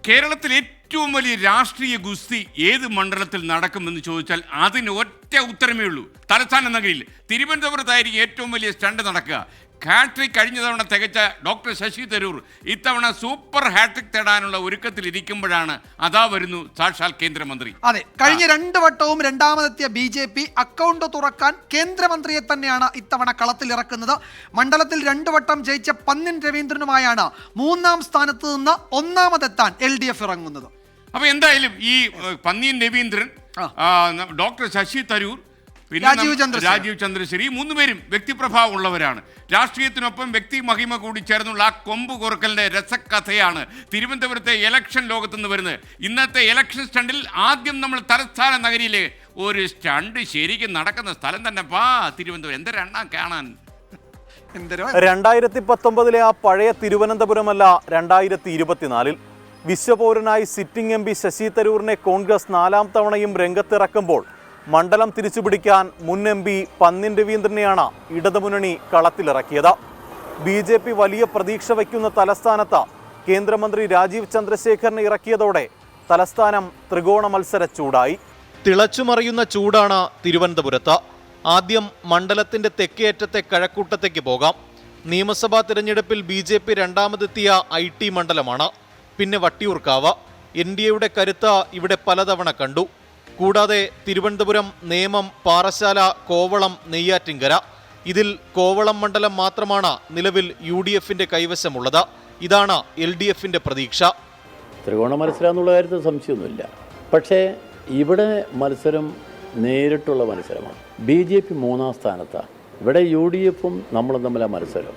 കേരളത്തിൽ ഏറ്റവും വലിയ രാഷ്ട്രീയ ഗുസ്തി ഏത് മണ്ഡലത്തിൽ നടക്കുമെന്ന് ചോദിച്ചാൽ അതിന് ഒറ്റ ഉത്തരമേ ഉള്ളൂ. തലസ്ഥാന നഗരിയിൽ തിരുവനന്തപുരത്തായിരിക്കും ഏറ്റവും വലിയ സ്റ്റണ്ട് നടക്കുക. ഹാട്രിക് കഴിഞ്ഞ തവണ തികച്ച ഡോക്ടർ ശശി തരൂർ ഇത്തവണ സൂപ്പർ ഹാട്രിക് തേടാനുള്ള ഒരുക്കത്തിലിരിക്കുമ്പോഴാണ് അതാ വരുന്നു സാക്ഷാൽ കേന്ദ്രമന്ത്രി. അതെ, കഴിഞ്ഞ 2 വട്ടവും രണ്ടാമതെത്തിയ BJP അക്കൗണ്ട് തുറക്കാൻ കേന്ദ്രമന്ത്രിയെ തന്നെയാണ് ഇത്തവണ കളത്തിലിറക്കുന്നത്. മണ്ഡലത്തിൽ 2 വട്ടം ജയിച്ച പന്ന്യൻ രവീന്ദ്രനുമായാണ് 3ാം സ്ഥാനത്ത് നിന്ന് 1ാമതെത്താൻ LDF ഇറങ്ങുന്നത്. അപ്പൊ എന്തായാലും ഈ പന്ന്യൻ രവീന്ദ്രൻ, ഡോക്ടർ ശശി തരൂർ, രാജീവ് ചന്ദ്രശേഖർ, 3 പേരും വ്യക്തിപ്രഭാവം ഉള്ളവരാണ്. രാഷ്ട്രീയത്തിനൊപ്പം വ്യക്തി മഹിമ കൂടി ചേർന്നുള്ള ആ കൊമ്പ് കോർക്കലിന്റെ രസകഥയാണ് തിരുവനന്തപുരത്തെ ഇലക്ഷൻ ലോകത്തുനിന്ന് വരുന്നത്. ഇന്നത്തെ ഇലക്ഷൻ സ്റ്റണ്ടിൽ ആദ്യം നമ്മൾ തലസ്ഥാന നഗരിയിലെ ഒരു സ്റ്റണ്ട് ശരിക്കും നടക്കുന്ന സ്ഥലം തന്നെ തിരുവനന്തപുരം. എന്തൊരെണ്ണ കാണാൻ. 2019 ആ പഴയ തിരുവനന്തപുരമല്ല 2024. വിശ്വപൗരനായി സിറ്റിംഗ് MP ശശി തരൂരിനെ കോൺഗ്രസ് 4ാം തവണയും രംഗത്തിറക്കുമ്പോൾ മണ്ഡലം തിരിച്ചുപിടിക്കാൻ മുൻ MP പന്ന്യൻ രവീന്ദ്രനെയാണ് ഇടതുമുന്നണി കളത്തിലിറക്കിയത്. BJP വലിയ പ്രതീക്ഷ വയ്ക്കുന്ന തലസ്ഥാനത്ത് കേന്ദ്രമന്ത്രി രാജീവ് ചന്ദ്രശേഖറിനെ ഇറക്കിയതോടെ തലസ്ഥാനം ത്രികോണ മത്സര ചൂടായി. തിളച്ചുമറിയുന്ന ചൂടാണ് തിരുവനന്തപുരത്ത്. ആദ്യം മണ്ഡലത്തിന്റെ തെക്കേയറ്റത്തെ കഴക്കൂട്ടത്തേക്ക് പോകാം. നിയമസഭാ തിരഞ്ഞെടുപ്പിൽ BJP രണ്ടാമതെത്തിയ IT മണ്ഡലമാണ്. പിന്നെ വട്ടിയൂർക്കാവ്. NDAയുടെ കരുത്ത് ഇവിടെ പലതവണ കണ്ടു. കൂടാതെ തിരുവനന്തപുരം, നേമം, പാറശാല, കോവളം, നെയ്യാറ്റിൻകര. ഇതിൽ കോവളം മണ്ഡലം മാത്രമാണ് നിലവിൽ UDFന്റെ കൈവശമുള്ളത്. ഇതാണ് LDFന്റെ പ്രതീക്ഷ. ത്രികോണ മത്സരം എന്നുള്ള കാര്യത്തിൽ സംശയമൊന്നുമില്ല. പക്ഷേ ഇവിടെ മത്സരം നേരിട്ടുള്ള മത്സരമാണ്. BJP 3ാം സ്ഥാനത്താണ്. ഇവിടെ UDFും നമ്മളും തമ്മിലാണ് മത്സരം.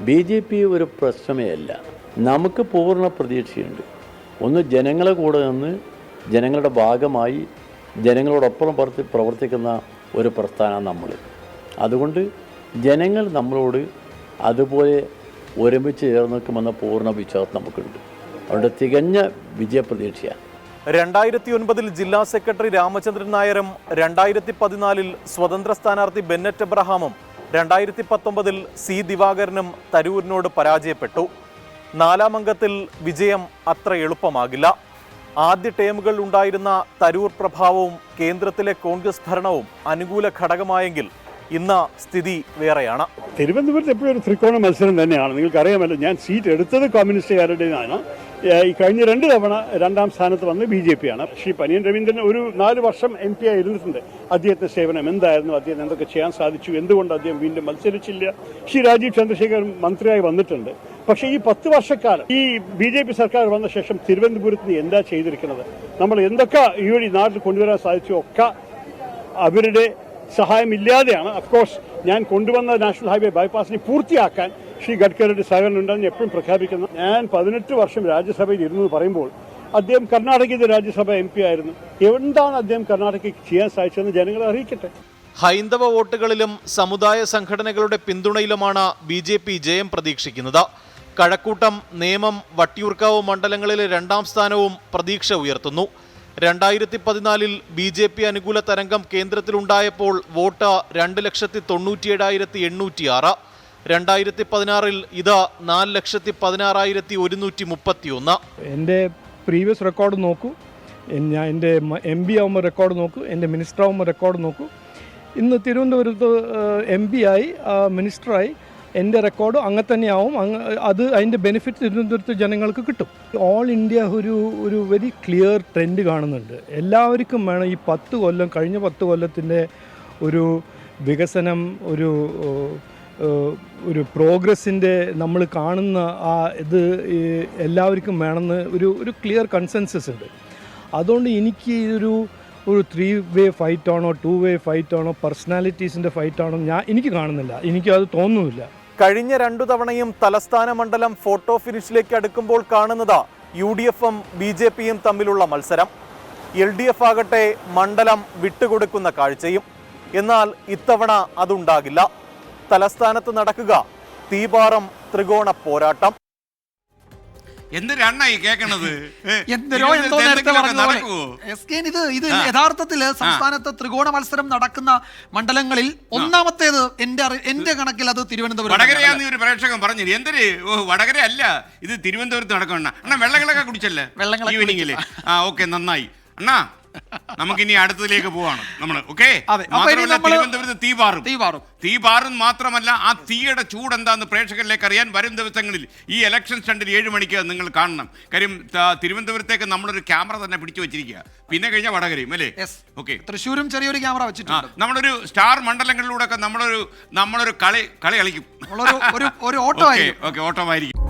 BJP ഒരു പ്രശ്നമേ അല്ല. നമുക്ക് പൂർണ്ണ പ്രതീക്ഷയുണ്ട്. ഒന്ന്, ജനങ്ങളെ കൂടെ നിന്ന് ജനങ്ങളുടെ ഭാഗമായി ജനങ്ങളോടൊപ്പം പ്രവർത്തിക്കുന്ന ഒരു പ്രസ്ഥാനം നമ്മൾ. അതുകൊണ്ട് ജനങ്ങൾ നമ്മളോട് അതുപോലെ ഒരുമിച്ച് ചേർന്ന് നിൽക്കുമെന്ന പൂർണ്ണ വിശ്വാസം നമുക്കുണ്ട്. അതുകൊണ്ട് തികഞ്ഞ വിജയപ്രതീക്ഷയാണ്. 2009 ജില്ലാ സെക്രട്ടറി രാമചന്ദ്രൻ നായരും 2014 സ്വതന്ത്ര സ്ഥാനാർത്ഥി ബെന്നറ്റ് എബ്രഹാമും 2019 C ദിവാകരനും തരൂരിനോട് പരാജയപ്പെട്ടു. 4ാം അംഗത്തിൽ വിജയം അത്ര എളുപ്പമാകില്ല. ആദ്യ ടേമുകൾ ഉണ്ടായിരുന്ന തരൂർ പ്രഭാവവും കേന്ദ്രത്തിലെ കോൺഗ്രസ് ഭരണവും അനുകൂല ഘടകമായെങ്കിൽ ഇന്ന് സ്ഥിതി വേറെയാണ്. തിരുവനന്തപുരത്ത് എപ്പോഴും ഒരു ത്രികോണ മത്സരം തന്നെയാണ്. നിങ്ങൾക്കറിയാമല്ലോ, ഞാൻ സീറ്റ് എടുത്തത് കമ്മ്യൂണിസ്റ്റുകാരുടേതാണ്. ഈ കഴിഞ്ഞ 2 തവണ 2ാം സ്ഥാനത്ത് വന്ന് BJP ആണ്. ശ്രീ പന്ന്യൻ രവീന്ദ്രൻ ഒരു 4 വർഷം MP ആയി ഇരുന്നിട്ടുണ്ട്. അദ്ദേഹത്തിന്റെ സേവനം എന്തായിരുന്നു, അദ്ദേഹം എന്തൊക്കെ ചെയ്യാൻ സാധിച്ചു, എന്തുകൊണ്ട് അദ്ദേഹം വീണ്ടും മത്സരിച്ചില്ല. ശ്രീ രാജീവ് ചന്ദ്രശേഖർ മന്ത്രിയായി വന്നിട്ടുണ്ട്. പക്ഷേ ഈ 10 വർഷക്കാലം ഈ BJP സർക്കാർ വന്ന ശേഷം തിരുവനന്തപുരത്ത് എന്താ ചെയ്തിരിക്കുന്നത്, നമ്മൾ എന്തൊക്കെ ഈ വഴി നാട്ടിൽ കൊണ്ടുവരാൻ സാധിച്ചു, ഒക്കെ അവരുടെ സഹായമില്ലാതെയാണ്. അഫ്കോഴ്സ് ഞാൻ കൊണ്ടുവന്ന നാഷണൽ ഹൈവേ ബൈപ്പാസിനെ പൂർത്തിയാക്കാൻ ശ്രീ ഗഡ്കരിയുടെ സഹകരണം ഉണ്ടെന്ന് എപ്പോഴും പ്രഖ്യാപിക്കുന്നു. ഞാൻ 18 വർഷം രാജ്യസഭയിൽ ഇരുന്നു പറയുമ്പോൾ അദ്ദേഹം കർണാടകയിലെ രാജ്യസഭ MP ആയിരുന്നു. എന്താണ് അദ്ദേഹം കർണാടകയ്ക്ക് ചെയ്യാൻ സാധിച്ചതെന്ന് ജനങ്ങളെ അറിയിക്കട്ടെ. ഹൈന്ദവ വോട്ടുകളിലും സമുദായ സംഘടനകളുടെ പിന്തുണയിലുമാണ് BJP ജയം പ്രതീക്ഷിക്കുന്നത്. കഴക്കൂട്ടം, നേമം, വട്ടിയൂർക്കാവ് മണ്ഡലങ്ങളിലെ 2ാം സ്ഥാനവും പ്രതീക്ഷ ഉയർത്തുന്നു. 2014 BJP അനുകൂല തരംഗം കേന്ദ്രത്തിലുണ്ടായപ്പോൾ വോട്ട് 2,97,806. 2016 ഇത് 4,16,131. എൻ്റെ പ്രീവിയസ് റെക്കോർഡ് നോക്കൂ, എൻ്റെ MP ആവുമ്പോൾ റെക്കോർഡ് നോക്കൂ, എൻ്റെ മിനിസ്റ്റർ ആവുമ്പോൾ റെക്കോർഡ് നോക്കൂ. ഇന്ന് തിരുവനന്തപുരത്ത് MP ആയി, മിനിസ്റ്ററായി, എൻ്റെ റെക്കോർഡ് അങ്ങനെ തന്നെയാവും. അതിൻ്റെ ബെനിഫിറ്റ് തിരുവനന്തപുരത്ത് ജനങ്ങൾക്ക് കിട്ടും. ഓൾ ഇന്ത്യ ഒരു വെരി ക്ലിയർ ട്രെൻഡ് കാണുന്നുണ്ട്. എല്ലാവർക്കും വേണം ഈ 10 കൊല്ലം, കഴിഞ്ഞ 10 കൊല്ലത്തിൻ്റെ ഒരു വികസനം, ഒരു പ്രോഗ്രസിൻ്റെ നമ്മൾ കാണുന്ന ആ ഇത് എല്ലാവർക്കും വേണമെന്ന് ഒരു ക്ലിയർ കൺസെൻസസ് ഉണ്ട്. അതുകൊണ്ട് എനിക്ക് ഒരു 3-way ഫൈറ്റാണോ 2-way ഫൈറ്റാണോ പേഴ്സണാലിറ്റീസിൻ്റെ ഫൈറ്റാണോ എനിക്ക് കാണുന്നില്ല, എനിക്കത് തോന്നുന്നില്ല. കഴിഞ്ഞ 2 തവണയും തലസ്ഥാന മണ്ഡലം ഫോട്ടോ ഫിനിഷിലേക്ക് അടുക്കുമ്പോൾ കാണുന്നത് UDFും BJPയും തമ്മിലുള്ള മത്സരം. LDF ആകട്ടെ മണ്ഡലം വിട്ടുകൊടുക്കുന്ന കാഴ്ചയും. എന്നാൽ ഇത്തവണ അതുണ്ടാകില്ല. തലസ്ഥാനത്ത് നടക്കുക തീപാറും ത്രികോണ പോരാട്ടം. എന്തൊരണ്ണ ഈ കേൾക്കണത്? എന്തരോ എന്തോ നേരത്തെ പറഞ്ഞതുപോലെ SKN ഇത് യഥാർത്ഥത്തിൽ സംസ്ഥാനത്ത് ത്രികോണ മത്സരം നടക്കുന്ന മണ്ഡലങ്ങളിൽ ഒന്നാമത്തേത് എന്റെ കണക്കിൽ അത് തിരുവനന്തപുരം. വടകരയാന്ന് ഒരു പ്രേക്ഷകൻ പറഞ്ഞു. എന്തൊരു വടകര അല്ല, ഇത് തിരുവനന്തപുരത്ത് നടക്കണം. അണ്ണാ വെള്ളങ്ങളൊക്കെ കുടിച്ചല്ലേ ഈവനിങ്ങില്? ഓക്കെ, നന്നായി അണ്ണാ. നമുക്കിനി അടുത്തതിലേക്ക് പോവാണ് നമ്മൾ. ഓക്കെ, തിരുവനന്തപുരത്ത് തീ പാറും മാത്രമല്ല, ആ തീയുടെ ചൂട് എന്താന്ന് പ്രേക്ഷകരിലേക്ക് അറിയാൻ വരും ദിവസങ്ങളിൽ ഈ ഇലക്ഷൻ സ്റ്റണ്ടിൽ 7 മണിക്ക് നിങ്ങൾ കാണണം. കാര്യം തിരുവനന്തപുരത്തേക്ക് നമ്മളൊരു ക്യാമറ തന്നെ പിടിച്ചു വെച്ചിരിക്കുക. പിന്നെ കഴിഞ്ഞാൽ വടകരയും അല്ലേ? ഓക്കെ, തൃശ്ശൂരും ചെറിയൊരു ക്യാമറ വെച്ചിട്ടുണ്ട്. നമ്മളൊരു സ്റ്റാർ മണ്ഡലങ്ങളിലൂടെ ഒക്കെ നമ്മളൊരു കളി കളിക്കും. ഒരു ഓട്ടമായിരിക്കും. ഓട്ടമായിരിക്കും.